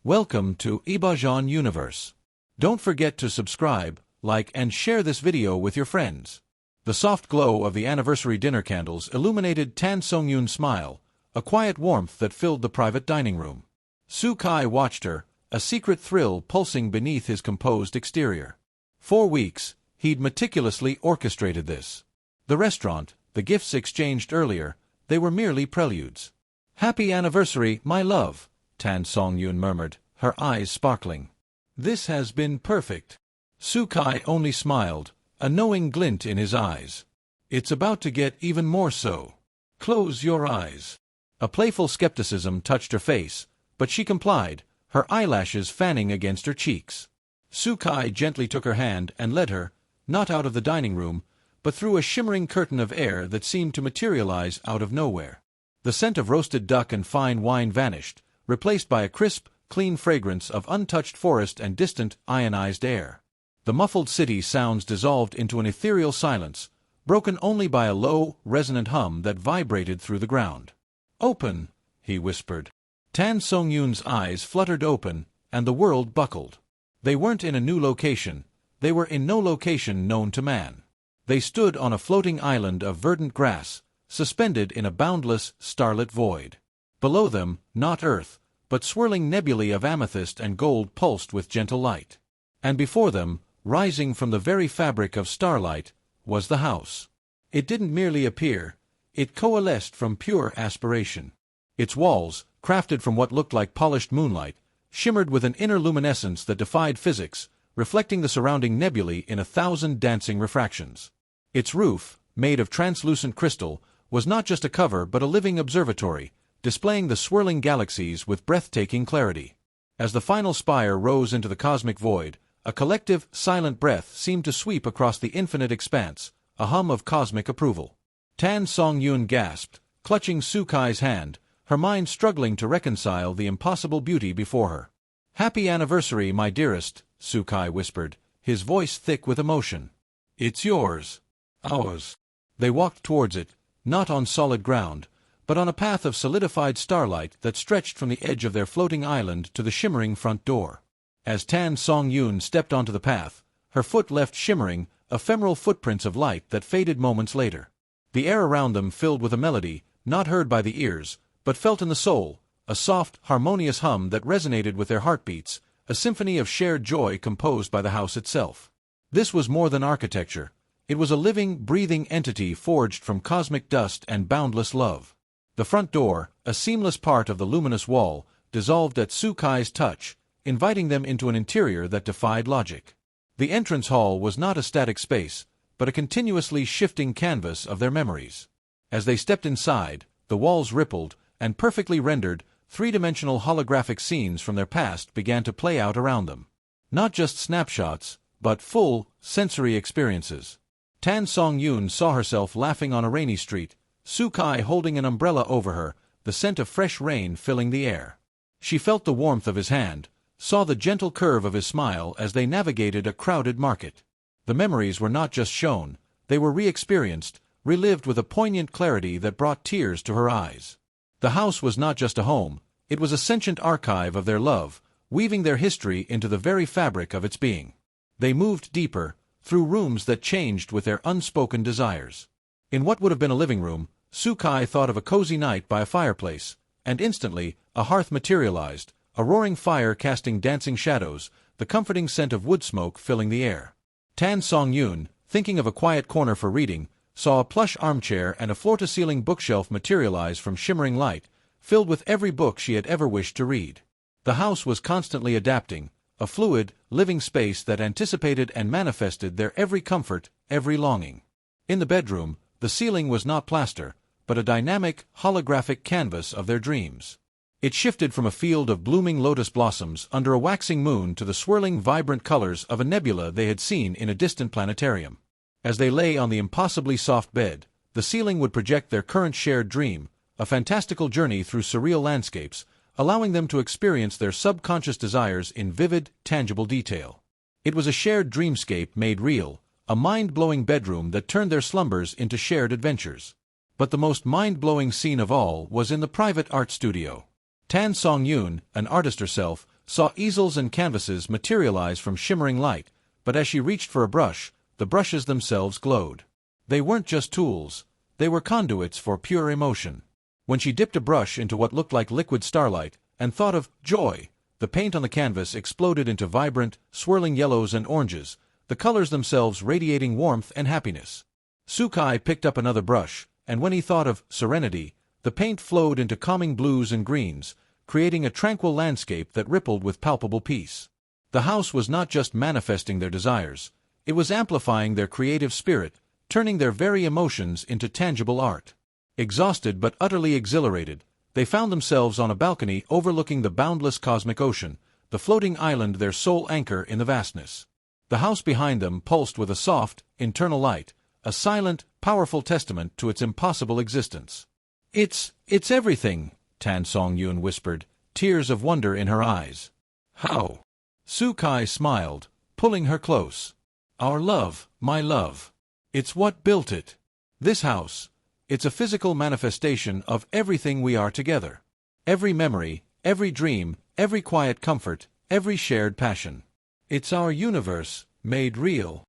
Welcome to Imaginative Universe. Don't forget to subscribe, like and share this video with your friends. The soft glow of the anniversary dinner candles illuminated Tan Songyun's smile, a quiet warmth that filled the private dining room. Su-kai watched her, a secret thrill pulsing beneath his composed exterior. 4 weeks, he'd meticulously orchestrated this. The restaurant, the gifts exchanged earlier, they were merely preludes. "Happy anniversary, my love," Tan Songyun murmured, her eyes sparkling. "This has been perfect." Su-kai only smiled, a knowing glint in his eyes. "It's about to get even more so. Close your eyes." A playful skepticism touched her face, but she complied, her eyelashes fanning against her cheeks. Su-kai gently took her hand and led her, not out of the dining room, but through a shimmering curtain of air that seemed to materialize out of nowhere. The scent of roasted duck and fine wine vanished, replaced by a crisp, clean fragrance of untouched forest and distant, ionized air. The muffled city sounds dissolved into an ethereal silence, broken only by a low, resonant hum that vibrated through the ground. "Open," he whispered. Tan Songyun's eyes fluttered open, and the world buckled. They weren't in a new location, they were in no location known to man. They stood on a floating island of verdant grass, suspended in a boundless, starlit void. Below them, not earth, but swirling nebulae of amethyst and gold pulsed with gentle light. And before them, rising from the very fabric of starlight, was the house. It didn't merely appear, it coalesced from pure aspiration. Its walls, crafted from what looked like polished moonlight, shimmered with an inner luminescence that defied physics, reflecting the surrounding nebulae in 1,000 dancing refractions. Its roof, made of translucent crystal, was not just a cover but a living observatory, displaying the swirling galaxies with breathtaking clarity. As the final spire rose into the cosmic void, a collective, silent breath seemed to sweep across the infinite expanse, a hum of cosmic approval. Tan Songyun gasped, clutching Su-kai's hand, her mind struggling to reconcile the impossible beauty before her. "Happy anniversary, my dearest," Su-kai whispered, his voice thick with emotion. "It's yours. Ours." They walked towards it, not on solid ground, but on a path of solidified starlight that stretched from the edge of their floating island to the shimmering front door. As Tan Songyun stepped onto the path, her foot left shimmering, ephemeral footprints of light that faded moments later. The air around them filled with a melody, not heard by the ears, but felt in the soul, a soft, harmonious hum that resonated with their heartbeats, a symphony of shared joy composed by the house itself. This was more than architecture. It was a living, breathing entity forged from cosmic dust and boundless love. The front door, a seamless part of the luminous wall, dissolved at Su-kai's touch, inviting them into an interior that defied logic. The entrance hall was not a static space, but a continuously shifting canvas of their memories. As they stepped inside, the walls rippled, and perfectly rendered, three-dimensional holographic scenes from their past began to play out around them. Not just snapshots, but full, sensory experiences. Tan Songyun saw herself laughing on a rainy street, Su-kai holding an umbrella over her, the scent of fresh rain filling the air. She felt the warmth of his hand, saw the gentle curve of his smile as they navigated a crowded market. The memories were not just shown, they were re-experienced, relived with a poignant clarity that brought tears to her eyes. The house was not just a home, it was a sentient archive of their love, weaving their history into the very fabric of its being. They moved deeper, through rooms that changed with their unspoken desires. In what would have been a living room, Su-kai thought of a cozy night by a fireplace, and instantly, a hearth materialized, a roaring fire casting dancing shadows, the comforting scent of wood smoke filling the air. Tan Songyun, thinking of a quiet corner for reading, saw a plush armchair and a floor-to-ceiling bookshelf materialize from shimmering light, filled with every book she had ever wished to read. The house was constantly adapting, a fluid, living space that anticipated and manifested their every comfort, every longing. In the bedroom, the ceiling was not plaster, but a dynamic, holographic canvas of their dreams. It shifted from a field of blooming lotus blossoms under a waxing moon to the swirling, vibrant colors of a nebula they had seen in a distant planetarium. As they lay on the impossibly soft bed, the ceiling would project their current shared dream, a fantastical journey through surreal landscapes, allowing them to experience their subconscious desires in vivid, tangible detail. It was a shared dreamscape made real, a mind-blowing bedroom that turned their slumbers into shared adventures. But the most mind-blowing scene of all was in the private art studio. Tan Songyun, an artist herself, saw easels and canvases materialize from shimmering light, but as she reached for a brush, the brushes themselves glowed. They weren't just tools, they were conduits for pure emotion. When she dipped a brush into what looked like liquid starlight, and thought of joy, the paint on the canvas exploded into vibrant, swirling yellows and oranges, the colors themselves radiating warmth and happiness. Sukai picked up another brush, and when he thought of serenity, the paint flowed into calming blues and greens, creating a tranquil landscape that rippled with palpable peace. The house was not just manifesting their desires, it was amplifying their creative spirit, turning their very emotions into tangible art. Exhausted but utterly exhilarated, they found themselves on a balcony overlooking the boundless cosmic ocean, the floating island their sole anchor in the vastness. The house behind them pulsed with a soft, internal light, a silent, powerful testament to its impossible existence. It's everything," Tan Songyun whispered, tears of wonder in her eyes. "How?" Sukai smiled, pulling her close. "Our love, my love. It's what built it. This house, it's a physical manifestation of everything we are together. Every memory, every dream, every quiet comfort, every shared passion. It's our universe, made real."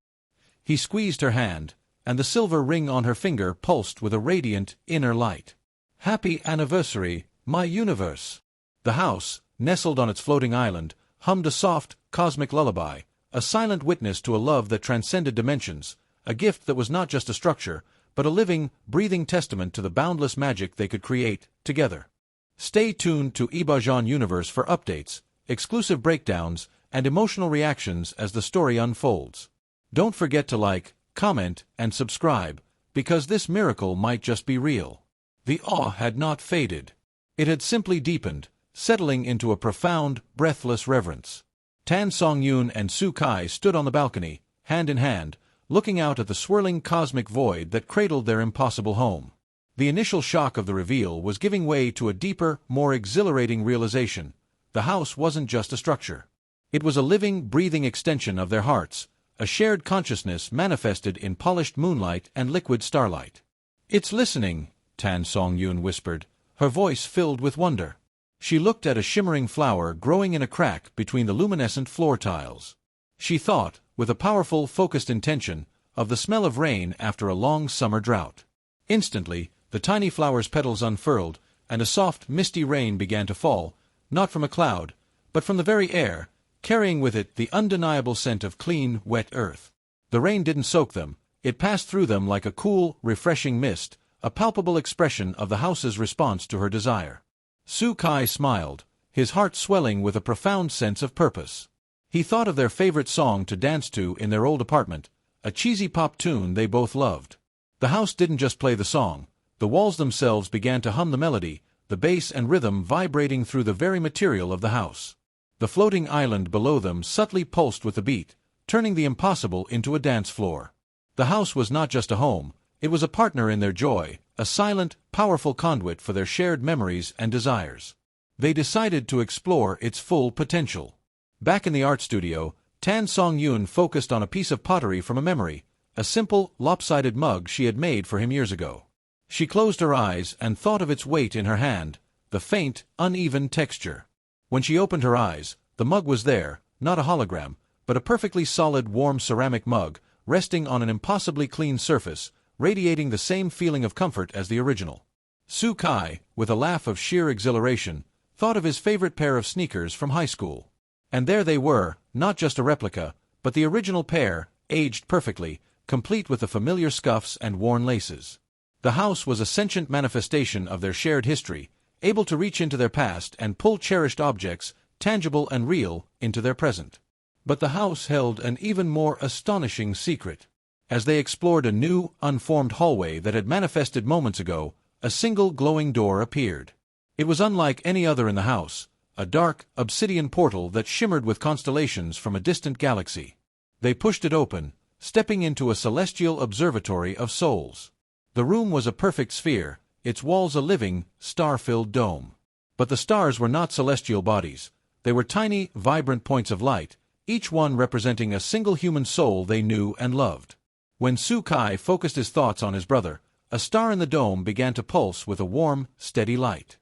He squeezed her hand, and the silver ring on her finger pulsed with a radiant, inner light. "Happy anniversary, my universe." The house, nestled on its floating island, hummed a soft, cosmic lullaby, a silent witness to a love that transcended dimensions, a gift that was not just a structure, but a living, breathing testament to the boundless magic they could create, together. Stay tuned to Ibajan Universe for updates, exclusive breakdowns, and emotional reactions as the story unfolds. Don't forget to like, comment, and subscribe, because this miracle might just be real. The awe had not faded. It had simply deepened, settling into a profound, breathless reverence. Tan Songyun and Sukai stood on the balcony, hand in hand, looking out at the swirling cosmic void that cradled their impossible home. The initial shock of the reveal was giving way to a deeper, more exhilarating realization. The house wasn't just a structure. It was a living, breathing extension of their hearts, a shared consciousness manifested in polished moonlight and liquid starlight. "It's listening," Tan Songyun whispered, her voice filled with wonder. She looked at a shimmering flower growing in a crack between the luminescent floor tiles. She thought, with a powerful, focused intention, of the smell of rain after a long summer drought. Instantly, the tiny flower's petals unfurled, and a soft, misty rain began to fall, not from a cloud, but from the very air, carrying with it the undeniable scent of clean, wet earth. The rain didn't soak them, it passed through them like a cool, refreshing mist, a palpable expression of the house's response to her desire. Sukai smiled, his heart swelling with a profound sense of purpose. He thought of their favorite song to dance to in their old apartment, a cheesy pop tune they both loved. The house didn't just play the song, the walls themselves began to hum the melody, the bass and rhythm vibrating through the very material of the house. The floating island below them subtly pulsed with the beat, turning the impossible into a dance floor. The house was not just a home, it was a partner in their joy, a silent, powerful conduit for their shared memories and desires. They decided to explore its full potential. Back in the art studio, Tan Songyun focused on a piece of pottery from a memory, a simple, lopsided mug she had made for him years ago. She closed her eyes and thought of its weight in her hand, the faint, uneven texture. When she opened her eyes, the mug was there, not a hologram, but a perfectly solid, warm ceramic mug, resting on an impossibly clean surface, radiating the same feeling of comfort as the original. Sukai, with a laugh of sheer exhilaration, thought of his favorite pair of sneakers from high school. And there they were, not just a replica, but the original pair, aged perfectly, complete with the familiar scuffs and worn laces. The house was a sentient manifestation of their shared history, able to reach into their past and pull cherished objects, tangible and real, into their present. But the house held an even more astonishing secret. As they explored a new, unformed hallway that had manifested moments ago, a single glowing door appeared. It was unlike any other in the house, a dark, obsidian portal that shimmered with constellations from a distant galaxy. They pushed it open, stepping into a celestial observatory of souls. The room was a perfect sphere, its walls a living, star-filled dome. But the stars were not celestial bodies. They were tiny, vibrant points of light, each one representing a single human soul they knew and loved. When Sukai focused his thoughts on his brother, a star in the dome began to pulse with a warm, steady light.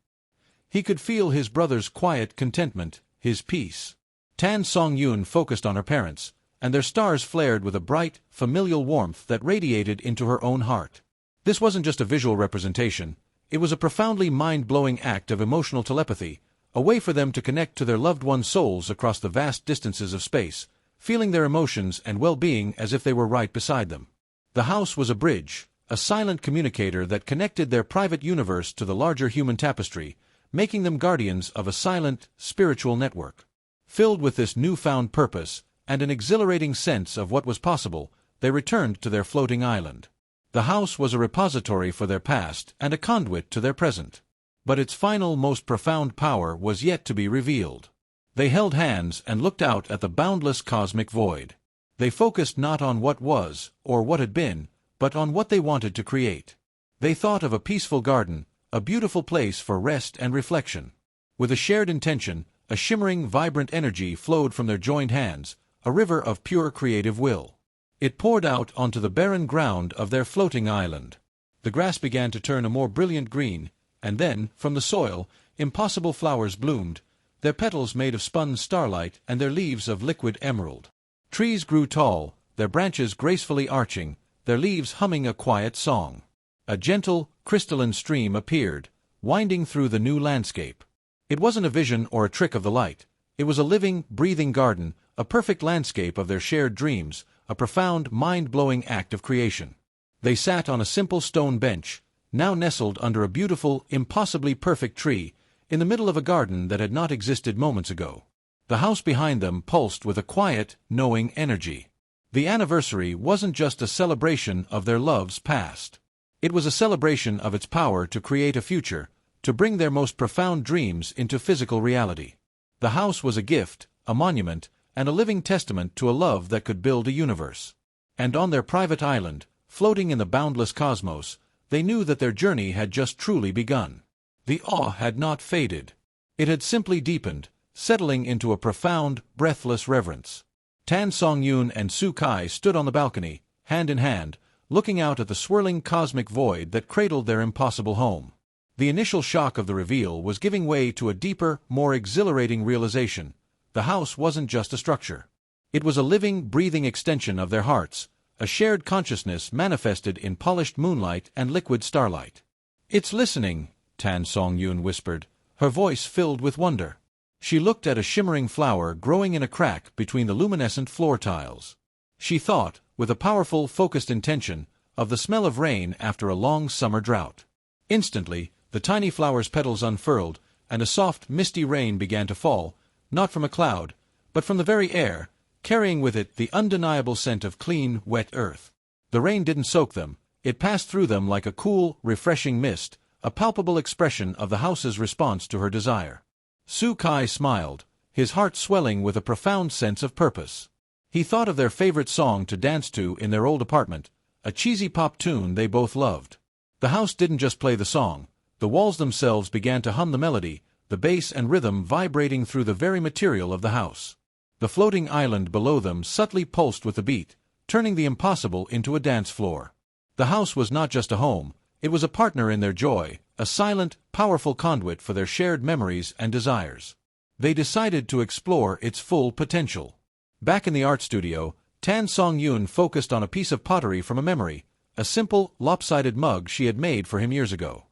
He could feel his brother's quiet contentment, his peace. Tan Songyun focused on her parents, and their stars flared with a bright, familial warmth that radiated into her own heart. This wasn't just a visual representation, it was a profoundly mind-blowing act of emotional telepathy, a way for them to connect to their loved ones' souls across the vast distances of space, feeling their emotions and well-being as if they were right beside them. The house was a bridge, a silent communicator that connected their private universe to the larger human tapestry, making them guardians of a silent, spiritual network. Filled with this newfound purpose, and an exhilarating sense of what was possible, they returned to their floating island. The house was a repository for their past and a conduit to their present. But its final, most profound power was yet to be revealed. They held hands and looked out at the boundless cosmic void. They focused not on what was, or what had been, but on what they wanted to create. They thought of a peaceful garden, a beautiful place for rest and reflection. With a shared intention, a shimmering, vibrant energy flowed from their joined hands, a river of pure creative will. It poured out onto the barren ground of their floating island. The grass began to turn a more brilliant green, and then, from the soil, impossible flowers bloomed, their petals made of spun starlight and their leaves of liquid emerald. Trees grew tall, their branches gracefully arching, their leaves humming a quiet song. A gentle, crystalline stream appeared, winding through the new landscape. It wasn't a vision or a trick of the light. It was a living, breathing garden, a perfect landscape of their shared dreams, a profound, mind-blowing act of creation. They sat on a simple stone bench, now nestled under a beautiful, impossibly perfect tree, in the middle of a garden that had not existed moments ago. The house behind them pulsed with a quiet, knowing energy. The anniversary wasn't just a celebration of their loves past. It was a celebration of its power to create a future, to bring their most profound dreams into physical reality. The house was a gift, a monument, and a living testament to a love that could build a universe. And on their private island, floating in the boundless cosmos, they knew that their journey had just truly begun. The awe had not faded. It had simply deepened, settling into a profound, breathless reverence. Tan Songyun and Su Kai stood on the balcony, hand in hand, looking out at the swirling cosmic void that cradled their impossible home. The initial shock of the reveal was giving way to a deeper, more exhilarating realization. The house wasn't just a structure. It was a living, breathing extension of their hearts, a shared consciousness manifested in polished moonlight and liquid starlight. "It's listening," Tan Songyun whispered, her voice filled with wonder. She looked at a shimmering flower growing in a crack between the luminescent floor tiles. She thought, with a powerful, focused intention, of the smell of rain after a long summer drought. Instantly, the tiny flower's petals unfurled, and a soft, misty rain began to fall, not from a cloud, but from the very air, carrying with it the undeniable scent of clean, wet earth. The rain didn't soak them, it passed through them like a cool, refreshing mist, a palpable expression of the house's response to her desire. Su Kai smiled, his heart swelling with a profound sense of purpose. He thought of their favorite song to dance to in their old apartment, a cheesy pop tune they both loved. The house didn't just play the song, the walls themselves began to hum the melody, the bass and rhythm vibrating through the very material of the house. The floating island below them subtly pulsed with the beat, turning the impossible into a dance floor. The house was not just a home, it was a partner in their joy, a silent, powerful conduit for their shared memories and desires. They decided to explore its full potential. Back in the art studio, Tan Songyun focused on a piece of pottery from a memory, a simple, lopsided mug she had made for him years ago.